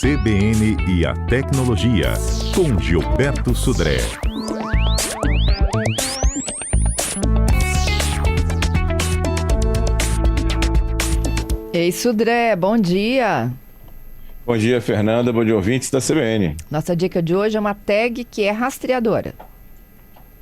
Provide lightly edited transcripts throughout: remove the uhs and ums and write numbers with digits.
CBN e a Tecnologia, com Gilberto Sudré. Ei, Sudré, bom dia. Bom dia, Fernanda. Bom dia, ouvintes da CBN. Nossa dica de hoje é uma tag que é rastreadora.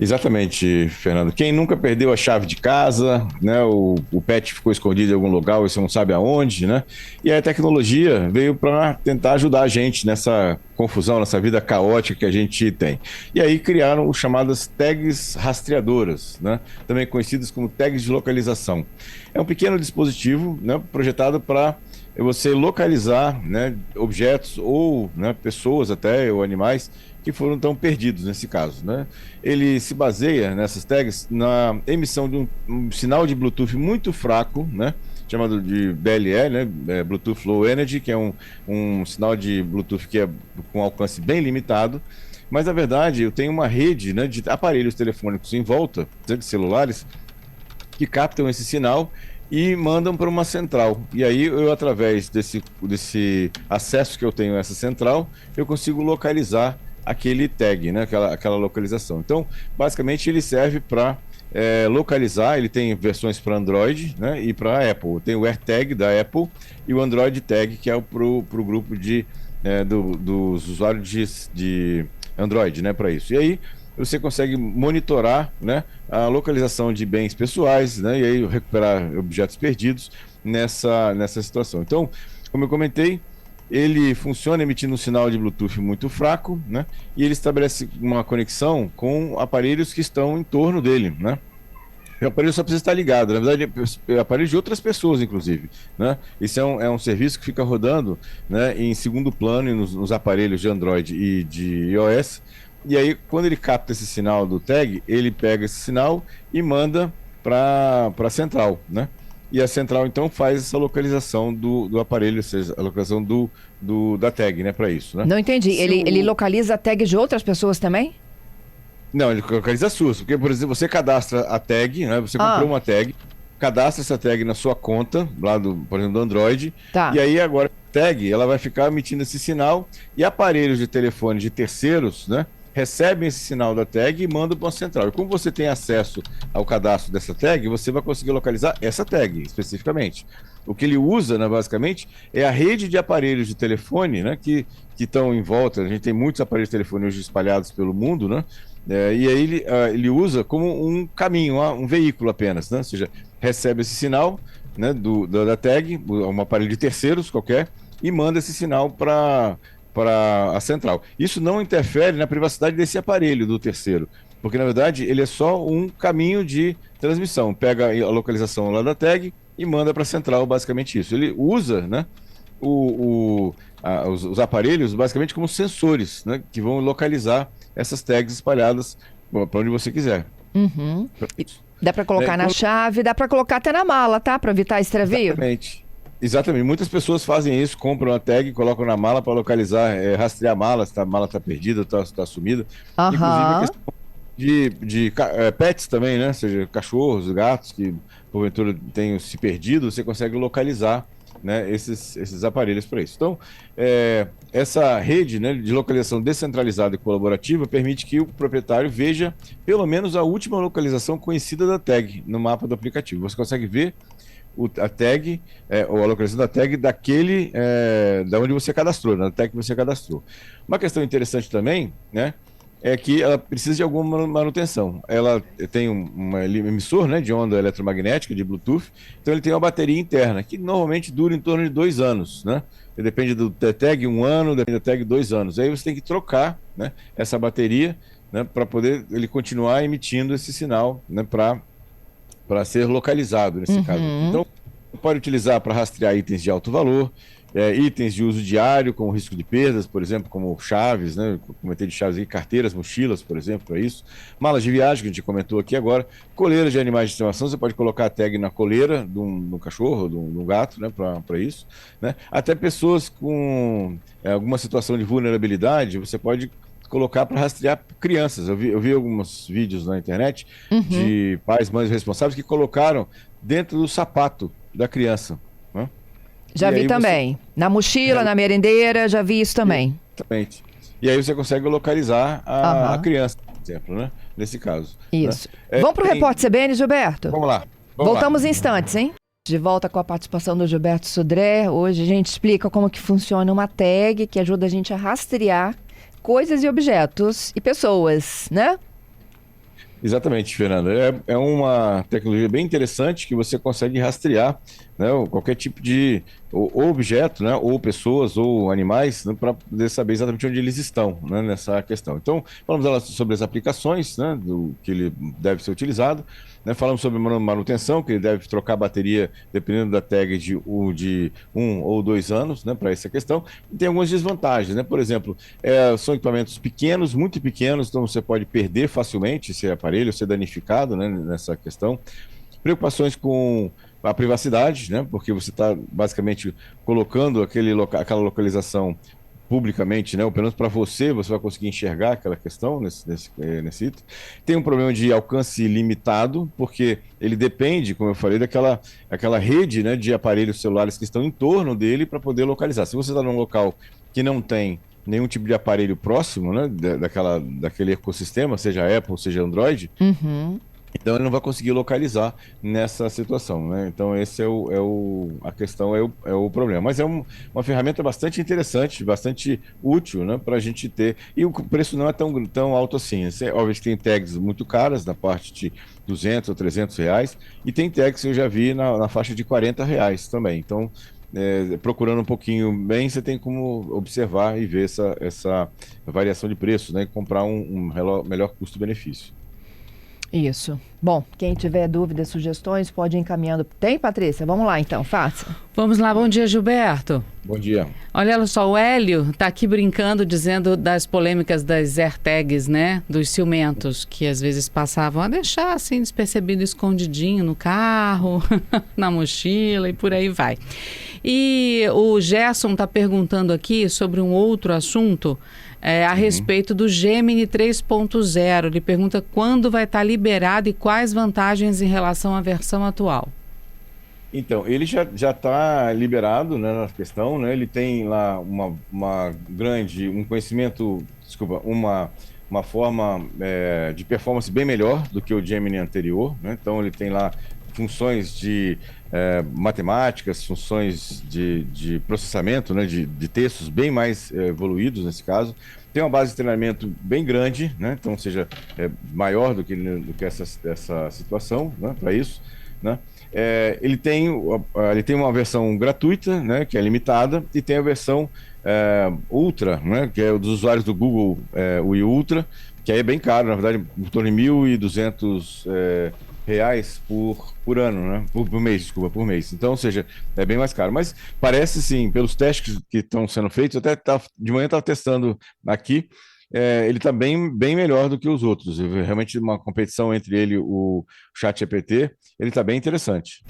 Exatamente, Fernando. Quem nunca perdeu a chave de casa, né? O pet ficou escondido em algum lugar, você não sabe aonde, né? E a tecnologia veio para tentar ajudar a gente nessa confusão, nessa vida caótica que a gente tem. E aí criaram os chamadas tags rastreadoras, né? Também conhecidas como tags de localização. É um pequeno dispositivo, né, projetado para você localizar, né, objetos ou, né, pessoas até, ou animais que foram tão perdidos nesse caso, né? Ele se baseia nessas tags na emissão de um sinal de Bluetooth muito fraco, né? Chamado de BLE, né? Bluetooth Low Energy, que é um sinal de Bluetooth que é com alcance bem limitado. Mas, na verdade, eu tenho uma rede, né, de aparelhos telefônicos em volta, de celulares, que captam esse sinal e mandam para uma central. E aí eu, através desse acesso que eu tenho a essa central, eu consigo localizar aquele tag, né? Aquela localização. Então, basicamente, ele serve para localizar. Ele tem versões para Android, né, e para Apple. Tem o AirTag da Apple e o Android Tag, que é para o grupo dos usuários de Android, né, para isso. E aí você consegue monitorar, né, a localização de bens pessoais, né, e aí recuperar objetos perdidos nessa situação. Então, como eu comentei, ele funciona emitindo um sinal de Bluetooth muito fraco, né, e ele estabelece uma conexão com aparelhos que estão em torno dele, né. O aparelho só precisa estar ligado, na verdade é aparelho de outras pessoas, inclusive, né? Isso é um serviço que fica rodando, né, em segundo plano nos aparelhos de Android e de iOS. E aí, quando ele capta esse sinal do tag, ele pega esse sinal e manda para a central, né? E a central, então, faz essa localização do aparelho, ou seja, a localização da tag, né, para isso, né? Não entendi. Ele localiza a tag de outras pessoas também? Não, ele localiza as suas, porque, por exemplo, você cadastra a tag, né? Você comprou uma tag, cadastra essa tag na sua conta, lá por exemplo, do Android, tá. E aí agora a tag, ela vai ficar emitindo esse sinal e aparelhos de telefone de terceiros, né, recebem esse sinal da tag e mandam para uma central. E como você tem acesso ao cadastro dessa tag, você vai conseguir localizar essa tag especificamente. O que ele usa, né, basicamente, é a rede de aparelhos de telefone, né, que estão em volta. A gente tem muitos aparelhos de telefone hoje espalhados pelo mundo, né? E aí ele usa como um caminho, um veículo apenas, né? Ou seja, recebe esse sinal, né, da tag, um aparelho de terceiros qualquer, e manda esse sinal para a central. Isso não interfere na privacidade desse aparelho do terceiro, porque na verdade ele é só um caminho de transmissão. Pega a localização lá da tag e manda para a central, basicamente isso. Ele usa, né, os aparelhos basicamente como sensores, né, que vão localizar essas tags espalhadas para onde você quiser. Uhum. Dá para colocar na chave, dá para colocar até na mala, tá? Para evitar extravio? Exatamente. Muitas pessoas fazem isso, compram a tag, colocam na mala para localizar, rastrear a mala, se a mala está perdida, está sumida. Inclusive a questão de pets também, né? Ou seja, cachorros, gatos que porventura tenham se perdido, você consegue localizar, né, esses aparelhos para isso. Então, essa rede, né, de localização descentralizada e colaborativa permite que o proprietário veja pelo menos a última localização conhecida da tag no mapa do aplicativo. Você consegue ver a tag, ou a localização da tag da onde você cadastrou, da tag que você cadastrou. Uma questão interessante também, né, é que ela precisa de alguma manutenção. Ela tem um emissor, né, de onda eletromagnética, de Bluetooth, então ele tem uma bateria interna, que normalmente dura em torno de 2 anos, né? Depende do tag 1 ano, depende da tag 2 anos. Aí você tem que trocar, né, essa bateria, né, para poder ele continuar emitindo esse sinal, né, para ser localizado nesse caso. Então, pode utilizar para rastrear itens de alto valor, itens de uso diário, com risco de perdas, por exemplo, como chaves, né? Comentei de chaves aí, carteiras, mochilas, por exemplo, é isso. Malas de viagem, que a gente comentou aqui agora. Coleiras de animais de estimação, você pode colocar a tag na coleira de um cachorro, de um gato, né? Para isso, né? Até pessoas com alguma situação de vulnerabilidade, você pode colocar para rastrear crianças. Eu vi alguns vídeos na internet de pais, mães responsáveis que colocaram dentro do sapato da criança, né? Já vi também. Na mochila, na merendeira, já vi isso também. Exatamente. E aí você consegue localizar a criança, por exemplo, né? Nesse caso. Isso. Né? Vamos pro Repórter CBN, Gilberto? Vamos lá. Voltamos em instantes, hein? De volta com a participação do Gilberto Sudré. Hoje a gente explica como que funciona uma tag que ajuda a gente a rastrear coisas e objetos e pessoas, né? Exatamente, Fernanda. É uma tecnologia bem interessante que você consegue rastrear, né, qualquer tipo de ou objeto, né, ou pessoas ou animais, né, para poder saber exatamente onde eles estão, né, nessa questão. Então, falamos sobre as aplicações, né, do que ele deve ser utilizado, né, falamos sobre manutenção, que ele deve trocar a bateria dependendo da tag de 1 ou 2 anos, né, para essa questão. E tem algumas desvantagens, né? Por exemplo, são equipamentos pequenos, muito pequenos, então você pode perder facilmente esse aparelho, ser danificado, né, nessa questão. Preocupações com a privacidade, né? Porque você está basicamente colocando aquela localização publicamente, né? Ou pelo menos para você vai conseguir enxergar aquela questão nesse item. Tem um problema de alcance limitado, porque ele depende, como eu falei, daquela rede, né, de aparelhos celulares que estão em torno dele para poder localizar. Se você está num local que não tem nenhum tipo de aparelho próximo, né, daquele ecossistema, seja Apple, seja Android, então ele não vai conseguir localizar nessa situação, né? Então esse a questão é o problema. Mas é uma ferramenta bastante interessante, bastante útil, né, para a gente ter. E o preço não é tão alto assim. Óbvio que tem tags muito caras, na parte de R$200 ou R$300, e tem tags que eu já vi na faixa de R$40 também. Então, procurando um pouquinho bem, você tem como observar e ver essa variação de preço, né, e comprar um melhor custo-benefício. Isso. Bom, quem tiver dúvidas, sugestões, pode ir encaminhando. Tem, Patrícia? Vamos lá, então. Faça. Vamos lá. Bom dia, Gilberto. Bom dia. Olha só, o Hélio está aqui brincando, dizendo das polêmicas das AirTags, né? Dos ciumentos, que às vezes passavam a deixar assim despercebido, escondidinho no carro, na mochila e por aí vai. E o Gerson está perguntando aqui sobre um outro assunto, a respeito do Gemini 3.0. Ele pergunta quando vai estar liberado e quais vantagens em relação à versão atual. Então, ele já está liberado, né, na questão, né? Ele tem lá um conhecimento, uma forma de performance bem melhor do que o Gemini anterior, né? Então ele tem lá funções de matemáticas, funções de processamento, né, de textos bem mais evoluídos nesse caso. Tem uma base de treinamento bem grande, né? Então, ou seja, maior do que essa situação, né, para isso, né? Ele tem uma versão gratuita, né, que é limitada, e tem a versão Ultra, né, que é o dos usuários do Google, o Ultra, que aí é bem caro, na verdade, em torno de R$1.200 por ano, né? Por mês, desculpa, por mês. Então, ou seja, é bem mais caro. Mas parece, sim, pelos testes que estão sendo feitos, até de manhã estava testando aqui, ele está bem melhor do que os outros. Realmente, uma competição entre ele e o ChatGPT, ele está bem interessante.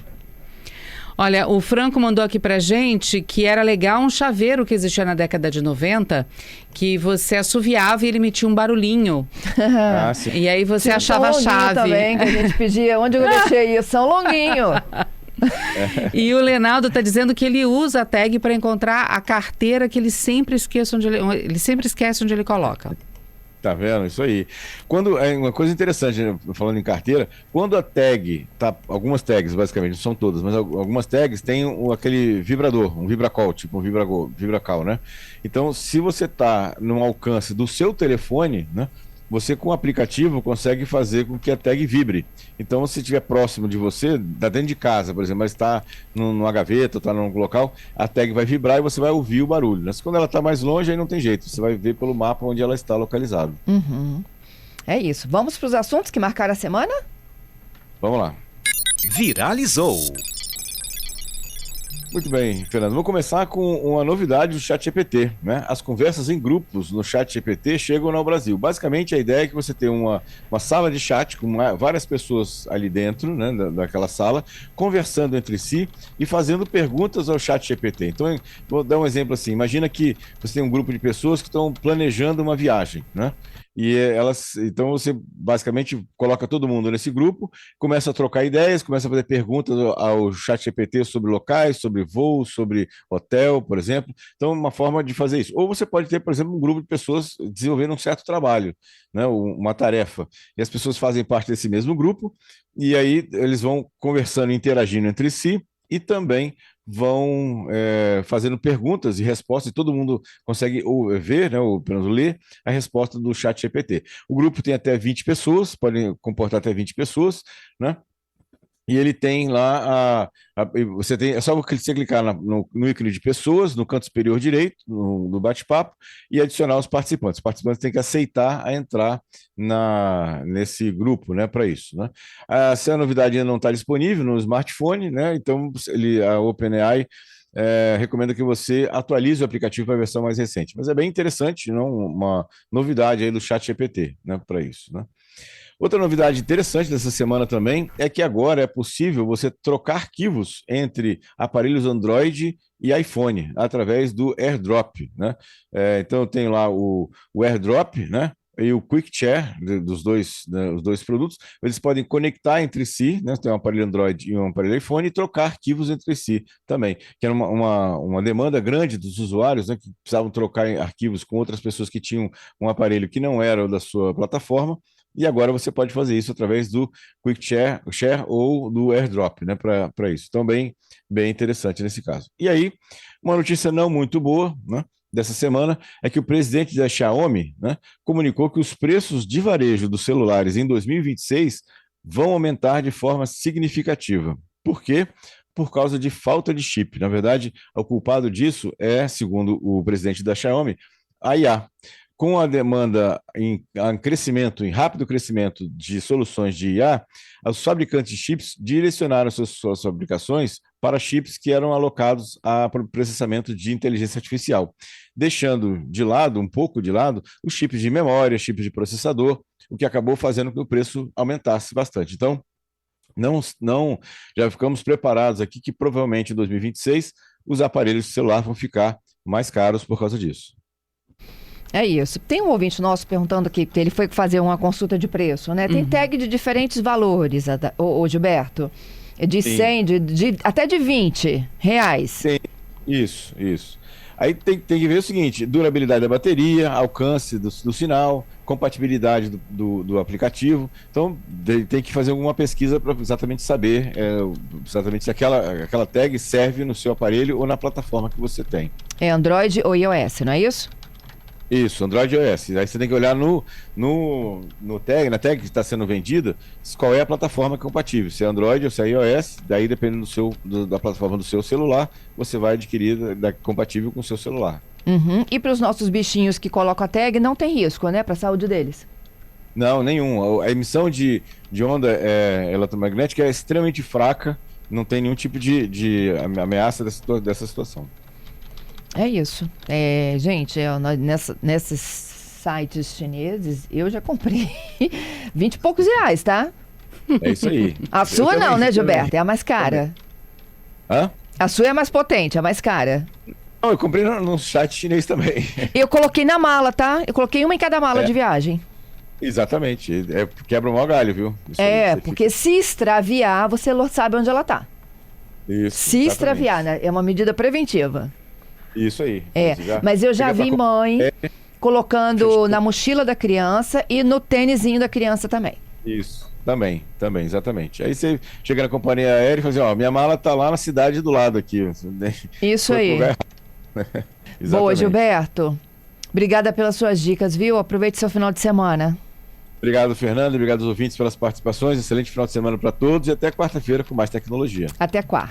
Olha, o Franco mandou aqui pra gente que era legal um chaveiro que existia na década de 90, que você assoviava e ele emitia um barulhinho. Sim. E aí você achava a chave. Também, que a gente pedia, onde eu deixei isso? São longuinho. E o Lenaldo está dizendo que ele usa a tag para encontrar a carteira que ele sempre esquece onde ele coloca. Tá vendo? Isso aí. É uma coisa interessante, né, falando em carteira, quando a tag, algumas tags, basicamente, não são todas, mas algumas tags têm aquele vibrador, um vibracall, tipo um vibracal, né? Então, se você está no alcance do seu telefone, né, você com o aplicativo consegue fazer com que a tag vibre. Então, se estiver próximo de você, está dentro de casa, por exemplo, mas está numa gaveta, está num local, a tag vai vibrar e você vai ouvir o barulho. Mas quando ela está mais longe, aí não tem jeito. Você vai ver pelo mapa onde ela está localizada. É isso. Vamos para os assuntos que marcaram a semana? Vamos lá. Viralizou. Muito bem, Fernando. Vou começar com uma novidade do ChatGPT, né? As conversas em grupos no ChatGPT chegam ao Brasil. Basicamente, a ideia é que você tem uma sala de chat com várias pessoas ali dentro, né, daquela sala, conversando entre si e fazendo perguntas ao ChatGPT. Então, vou dar um exemplo assim. Imagina que você tem um grupo de pessoas que estão planejando uma viagem, né? E então você basicamente coloca todo mundo nesse grupo, começa a trocar ideias, começa a fazer perguntas ao ChatGPT sobre locais, sobre voos, sobre hotel, por exemplo. Então, uma forma de fazer isso. Ou você pode ter, por exemplo, um grupo de pessoas desenvolvendo um certo trabalho, né, uma tarefa, e as pessoas fazem parte desse mesmo grupo, e aí eles vão conversando, interagindo entre si, e também vão fazendo perguntas e respostas, e todo mundo consegue ver, né, ou pelo menos ler, a resposta do ChatGPT. O grupo tem até 20 pessoas, pode comportar até 20 pessoas, né? E ele tem lá, você tem, é só você clicar no ícone de pessoas, no canto superior direito, no bate-papo, e adicionar os participantes. Os participantes têm que aceitar a entrar nesse grupo, né, para isso, né? Se a novidade ainda não está disponível no smartphone, né, então a OpenAI recomenda que você atualize o aplicativo para a versão mais recente. Mas é bem interessante, não, uma novidade aí do ChatGPT, né, para isso, né? Outra novidade interessante dessa semana também é que agora é possível você trocar arquivos entre aparelhos Android e iPhone através do AirDrop, né? Então eu tenho lá o AirDrop, né? E o Quick Share dos dois, né, os dois produtos, eles podem conectar entre si, né? Tem um aparelho Android e um aparelho iPhone, e trocar arquivos entre si também, que era uma demanda grande dos usuários, né, que precisavam trocar arquivos com outras pessoas que tinham um aparelho que não era o da sua plataforma. E agora você pode fazer isso através do Quick Share ou do AirDrop, né, para isso. Então, bem interessante nesse caso. E aí, uma notícia não muito boa, né, dessa semana é que o presidente da Xiaomi, né, comunicou que os preços de varejo dos celulares em 2026 vão aumentar de forma significativa. Por quê? Por causa de falta de chip. Na verdade, o culpado disso é, segundo o presidente da Xiaomi, a IA. Com a demanda em rápido crescimento de soluções de IA, os fabricantes de chips direcionaram suas fabricações para chips que eram alocados a processamento de inteligência artificial, deixando um pouco de lado, os chips de memória, chips de processador, o que acabou fazendo com que o preço aumentasse bastante. Então, já ficamos preparados aqui que provavelmente em 2026 os aparelhos de celular vão ficar mais caros por causa disso. É isso. Tem um ouvinte nosso perguntando aqui, que ele foi fazer uma consulta de preço, né? Tem tag de diferentes valores, ô Gilberto. De 100, até de 20 reais. Sim, isso. Aí tem que ver o seguinte: durabilidade da bateria, alcance do sinal, compatibilidade do aplicativo. Então, tem que fazer alguma pesquisa para exatamente saber exatamente se aquela tag serve no seu aparelho ou na plataforma que você tem. É Android ou iOS, não é isso? Isso, Android e iOS. Aí você tem que olhar na tag que está sendo vendida, qual é a plataforma compatível, se é Android ou se é iOS. Daí, dependendo da plataforma do seu celular, você vai adquirir compatível com o seu celular. Uhum. E para os nossos bichinhos que colocam a tag, não tem risco, né? Para a saúde deles? Não, nenhum. A emissão de onda eletromagnética é extremamente fraca, não tem nenhum tipo de ameaça dessa situação. É isso. Gente, nesses sites chineses, eu já comprei 20 e poucos reais, tá? É isso aí. A sua não, né, Gilberto? É a mais cara. Hã? A sua é mais potente, é a mais cara. Não, eu comprei no site chinês também. Eu coloquei na mala, tá? Eu coloquei uma em cada mala de viagem. Exatamente. Quebra o maior galho, viu? Porque se extraviar, você sabe onde ela tá. Isso, se extraviar, né? É uma medida preventiva. Isso aí. Mas eu já vi mãe colocando na mochila da criança e no tênisinho da criança também. Isso, também, exatamente. Aí você chega na companhia aérea e fala assim, minha mala tá lá na cidade do lado aqui. Isso aí. Boa, Gilberto. Obrigada pelas suas dicas, viu? Aproveite seu final de semana. Obrigado, Fernando. Obrigado aos ouvintes pelas participações. Excelente final de semana para todos e até quarta-feira com mais tecnologia. Até quarta.